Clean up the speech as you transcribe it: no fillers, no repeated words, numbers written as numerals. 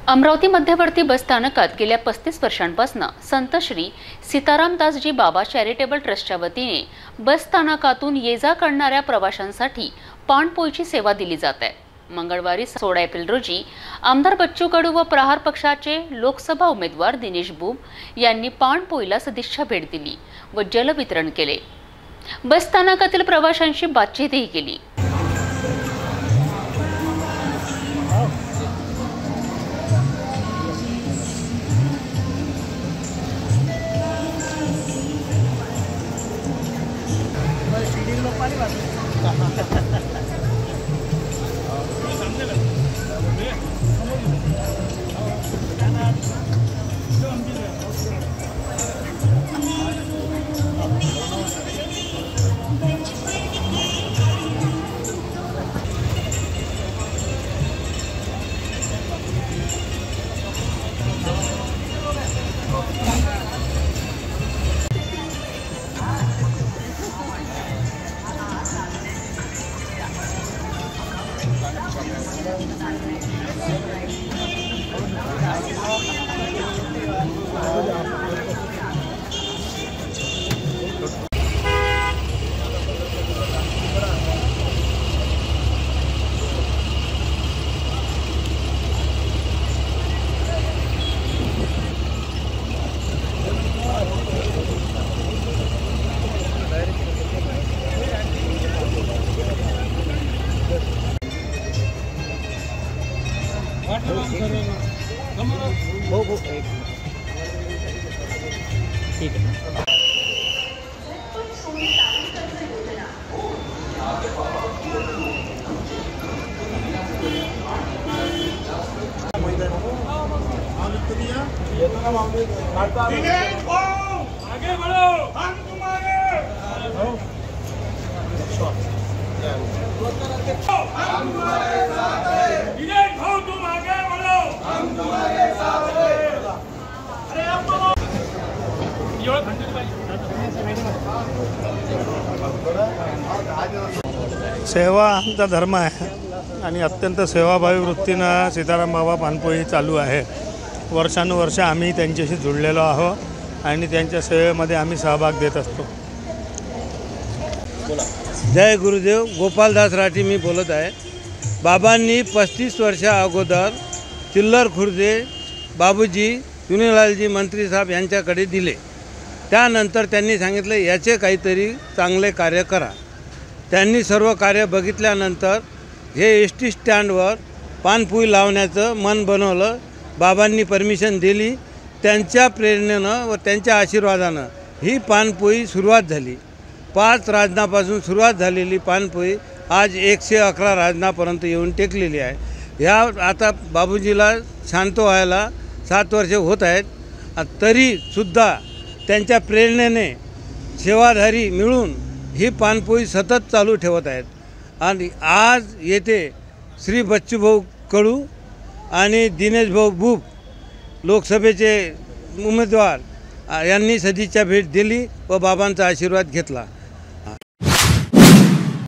अमरावती मध्यवर्ती बस स्थानकात गेल्या 35 वर्षांपासून संत श्री सीतारामदासजी बाबा चॅरिटेबल ट्रस्टच्या वतीने बस स्थानकातून ये-जा करणाऱ्या प्रवाशांसाठी पाणपोईची सेवा दिली जात आहे। मंगळवारी 16 एप्रिल रोजी आमदार बच्चू कडू व प्रहार पक्षाचे लोकसभा उमेदवार दिनेश बुब यांनी पाणपोईला सदिच्छा भेट दिली व जल वितरण केले। बस स्थानकातील प्रवाशांशी बातचीतही केली। ठीक है। आगे बढ़ो, हम तुम्हारे साथ हैं। दिनेश भाऊ तुम आगे बढ़ो, हम तुम्हारे साथ हैं। अरे अब सेवा आमचा धर्म आहे आणि अत्यंत सेवाभावी वृत्तीनं सीताराम बाबा पाणपोई चालू आहे। वर्षानुवर्ष आम्ही त्यांच्याशी जुळलेलो आहोत आणि त्यांच्या सेवेमध्ये आम्ही सहभाग देत असतो। जय गुरुदेव। गोपालदास राठी मी बोलत आहे। बाबांनी 35 वर्षा अगोदर चिल्लर खुर्दे बाबूजी चुनीलालजी मंत्री साहेब यांच्याकडे दिले। त्यानंतर त्यांनी सांगितलं याचे काहीतरी चांगले कार्य करा। त्यांनी सर्व कार्य बघितल्यानंतर हे एसटी स्टँडवर पाणपोई लावण्याचं मन बनवलं। बाबांनी परमिशन दिली। त्यांच्या प्रेरणेनं व त्यांच्या आशीर्वादानं ही पाणपोई सुरुवात झाली। 5 राजनापासून सुरुवात झालेली पाणपोई आज 111 राजनापर्यंत येऊन टेकलेली आहे। ह्या आता बाबूजीला शांत व्हायला 7 वर्षे होत आहेत, तरीसुद्धा त्यांच्या प्रेरणेने सेवाधारी मिळून ही पाणपोई सतत चालू ठेवत आहेत। आणि आज येथे श्री बच्चूभाऊ कडू आणि दिनेश भाऊ बुब लोकसभेचे उमेदवार यांनी सदिच्छा भेट दिली व बाबांचा आशीर्वाद घेतला।